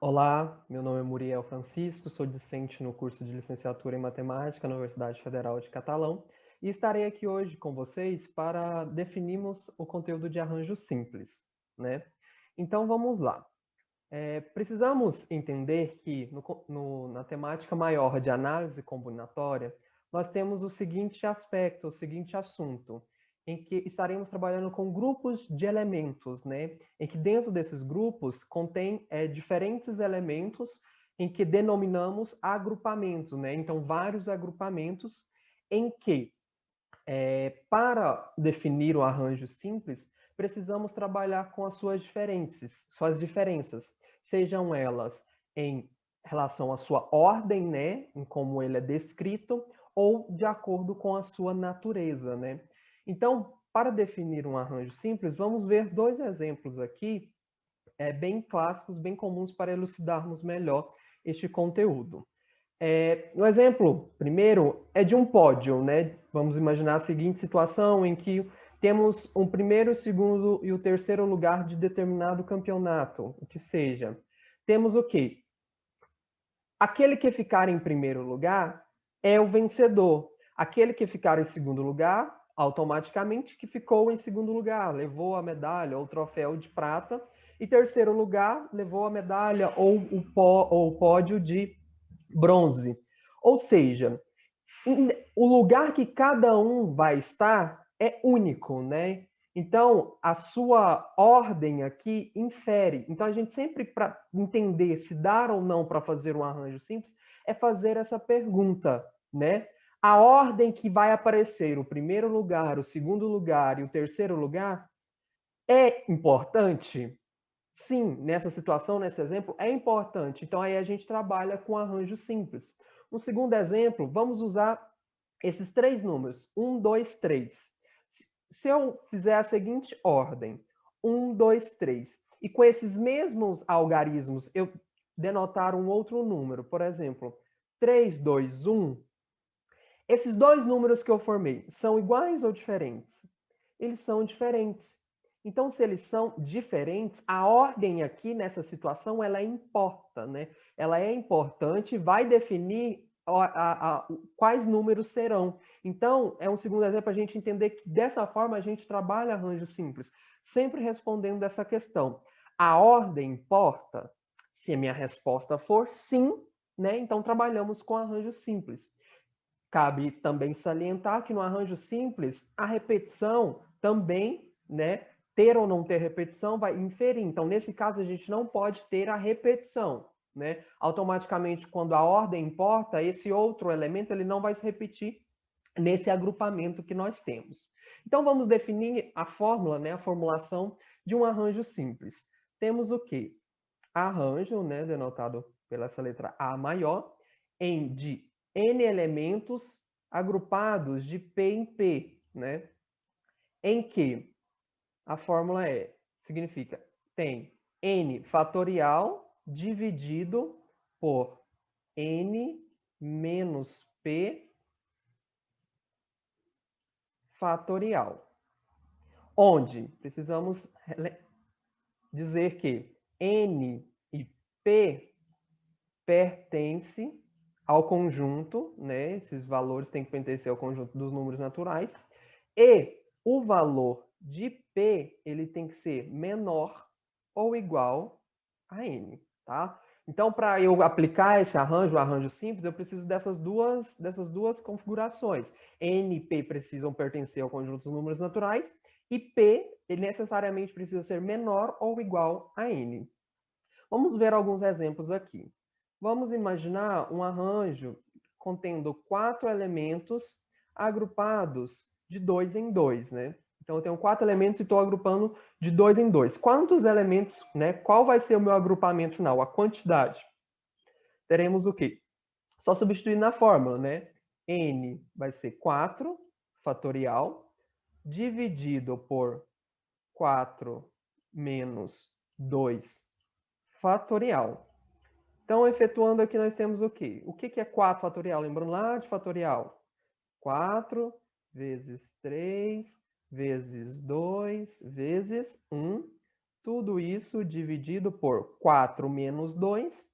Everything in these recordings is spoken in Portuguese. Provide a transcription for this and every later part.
Olá, meu nome é Muriel Francisco, sou discente no curso de licenciatura em matemática na Universidade Federal de Catalão e estarei aqui hoje com vocês para definirmos o conteúdo de arranjo simples, né? Então vamos lá. Precisamos entender que na temática maior de análise combinatória, nós temos o seguinte aspecto, o seguinte assunto, em que estaremos trabalhando com grupos de elementos, né? Em que dentro desses grupos contém diferentes elementos em que denominamos agrupamentos, né? Então, vários agrupamentos em que, para definir o arranjo simples, precisamos trabalhar com as suas diferenças, sejam elas em relação à sua ordem, né, em como ele é descrito, ou de acordo com a sua natureza, né? Então, para definir um arranjo simples, vamos ver dois exemplos aqui, bem clássicos, bem comuns para elucidarmos melhor este conteúdo. No exemplo primeiro é de um pódio, né? Vamos imaginar a seguinte situação em que temos um primeiro, segundo e o terceiro lugar de determinado campeonato, o que seja. Temos o quê? Aquele que ficar em primeiro lugar é o vencedor. Aquele que ficar em segundo lugar, automaticamente que ficou em segundo lugar, levou a medalha ou o troféu de prata. E terceiro lugar, levou a medalha ou o pódio de bronze. Ou seja, o lugar que cada um vai estar é único, né? Então, a sua ordem aqui infere. Então, a gente sempre, para entender se dar ou não para fazer um arranjo simples, é fazer essa pergunta, né? A ordem que vai aparecer, o primeiro lugar, o segundo lugar e o terceiro lugar, é importante? Sim, nessa situação, nesse exemplo, é importante. Então, aí a gente trabalha com arranjo simples. Um segundo exemplo, vamos usar esses três números, 1, 2, 3. Se eu fizer a seguinte ordem, 1, 2, 3, e com esses mesmos algarismos eu denotar um outro número, por exemplo, 3, 2, 1, esses dois números que eu formei são iguais ou diferentes? Eles são diferentes. Então, se eles são diferentes, a ordem aqui nessa situação ela importa, né? Ela é importante e vai definir quais números serão. Então, é um segundo exemplo para a gente entender que dessa forma a gente trabalha arranjo simples, sempre respondendo dessa questão. A ordem importa? Se a minha resposta for sim, né? Então trabalhamos com arranjo simples. Cabe também salientar que no arranjo simples, a repetição também, né, ter ou não ter repetição vai inferir. Então, nesse caso, a gente não pode ter a repetição, né? Automaticamente, quando a ordem importa, esse outro elemento ele não vai se repetir nesse agrupamento que nós temos. Então, vamos definir a fórmula, né, a formulação de um arranjo simples. Temos o quê? Arranjo, né, denotado pela essa letra A maior, de N elementos agrupados de P em P, né? Em que a fórmula significa, tem N fatorial dividido por N menos P fatorial. Onde precisamos dizer que N e P pertence ao conjunto, né? Esses valores têm que pertencer ao conjunto dos números naturais. E o valor de P, ele tem que ser menor ou igual a N, tá? Então, para eu aplicar esse arranjo, o arranjo simples, eu preciso dessas duas configurações. N e P precisam pertencer ao conjunto dos números naturais e P, ele necessariamente precisa ser menor ou igual a N. Vamos ver alguns exemplos aqui. Vamos imaginar um arranjo contendo 4 elementos agrupados de 2 em 2, né? Então, eu tenho 4 elementos e estou agrupando de 2 em 2. Quantos elementos, né? Qual vai ser o meu agrupamento final? A quantidade. Teremos o quê? Só substituir na fórmula, né? N vai ser 4 fatorial dividido por 4 menos 2 fatorial. Então, efetuando aqui, nós temos o quê? O que é 4 fatorial? Lembrando lá de fatorial. 4 vezes 3, vezes 2, vezes 1. Tudo isso dividido por 4 menos 2,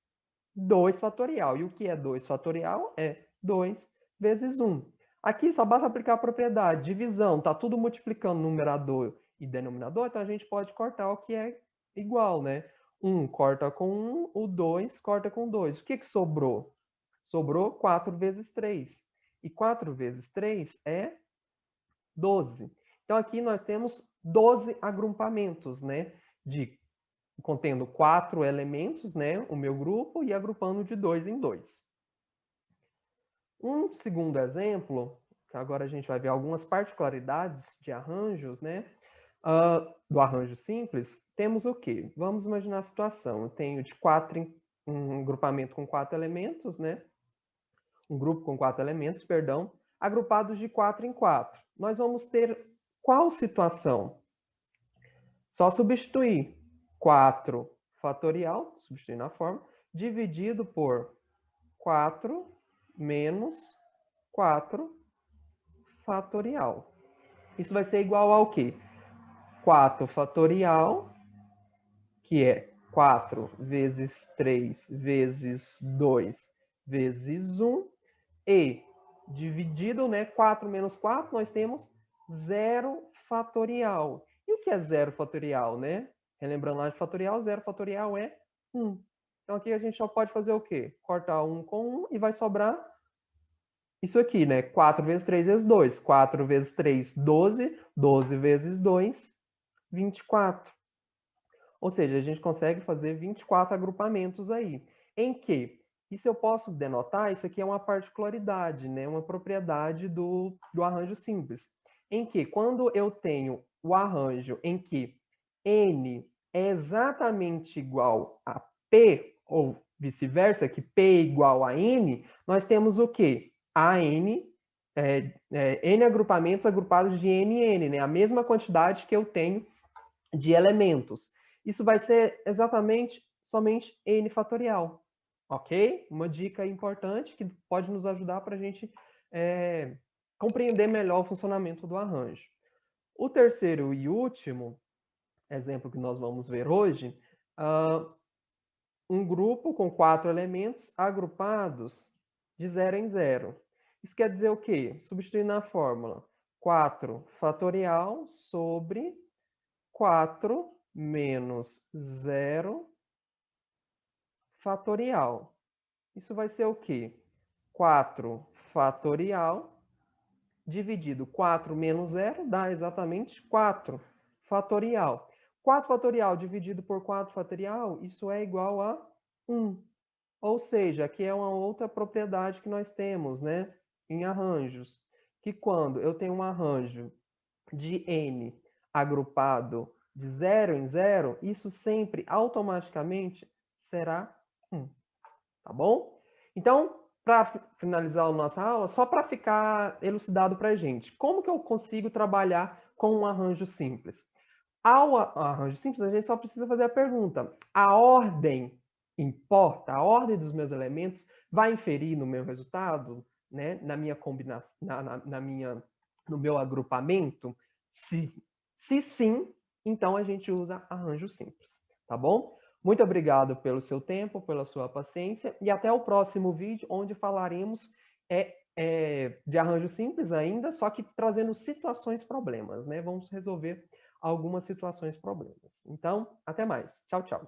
2 fatorial. E o que é 2 fatorial? É 2 vezes 1. Aqui só basta aplicar a propriedade. Divisão, está tudo multiplicando numerador e denominador, então a gente pode cortar o que é igual, né? 1 corta com 1, o 2 corta com 2. O que sobrou? Sobrou 4 vezes 3. E 4 vezes 3 é 12. Então, aqui nós temos 12 agrupamentos, né? Contendo 4 elementos, né? O meu grupo, e agrupando de 2 em 2. Um segundo exemplo, que agora a gente vai ver algumas particularidades de arranjos, né? Do arranjo simples, temos o quê? Vamos imaginar a situação. Eu tenho um grupamento com 4 elementos, né? Um grupo com 4 elementos, perdão, agrupados de 4 em 4. Nós vamos ter qual situação? Só substituir 4 fatorial, substituir na forma, dividido por 4 menos 4 fatorial. Isso vai ser igual ao quê? 4 fatorial, que é 4 vezes 3 vezes 2 vezes 1, e dividido, né, 4 menos 4, nós temos 0 fatorial. E o que é 0 fatorial, né? Relembrando lá de fatorial, 0 fatorial é 1. Então, aqui a gente só pode fazer o quê? Cortar 1 com 1 e vai sobrar isso aqui, né? 4 vezes 3 vezes 2. 4 vezes 3, 12. 12 vezes 2, 24. Ou seja, a gente consegue fazer 24 agrupamentos aí. Em que? Isso eu posso denotar, isso aqui é uma particularidade, né? Uma propriedade do arranjo simples. Em que, quando eu tenho o arranjo em que N é exatamente igual a P, ou vice-versa, que P é igual a N, nós temos o quê? N agrupamentos agrupados de N em N, né? A mesma quantidade que eu tenho de elementos. Isso vai ser exatamente somente N fatorial, ok? Uma dica importante que pode nos ajudar para a gente compreender melhor o funcionamento do arranjo. O terceiro e último exemplo que nós vamos ver hoje, um grupo com 4 elementos agrupados de 0 em 0. Isso quer dizer o quê? Substituindo na fórmula 4 fatorial sobre 4 menos 0 fatorial. Isso vai ser o quê? 4 fatorial dividido 4 menos 0 dá exatamente 4 fatorial. 4 fatorial dividido por 4 fatorial, isso é igual a 1. Ou seja, aqui é uma outra propriedade que nós temos, né, em arranjos, que quando eu tenho um arranjo de N agrupado de 0 em 0, isso sempre automaticamente será 1. Tá bom? Então, para finalizar a nossa aula, só para ficar elucidado para a gente, como que eu consigo trabalhar com um arranjo simples? Ao arranjo simples, a gente só precisa fazer a pergunta: a ordem importa? A ordem dos meus elementos vai inferir no meu resultado, né? Na minha combinação, no meu agrupamento? Se sim, então a gente usa arranjo simples, tá bom? Muito obrigado pelo seu tempo, pela sua paciência, e até o próximo vídeo, onde falaremos de arranjo simples ainda, só que trazendo situações problemas, né? Vamos resolver algumas situações problemas. Então, até mais. Tchau, tchau.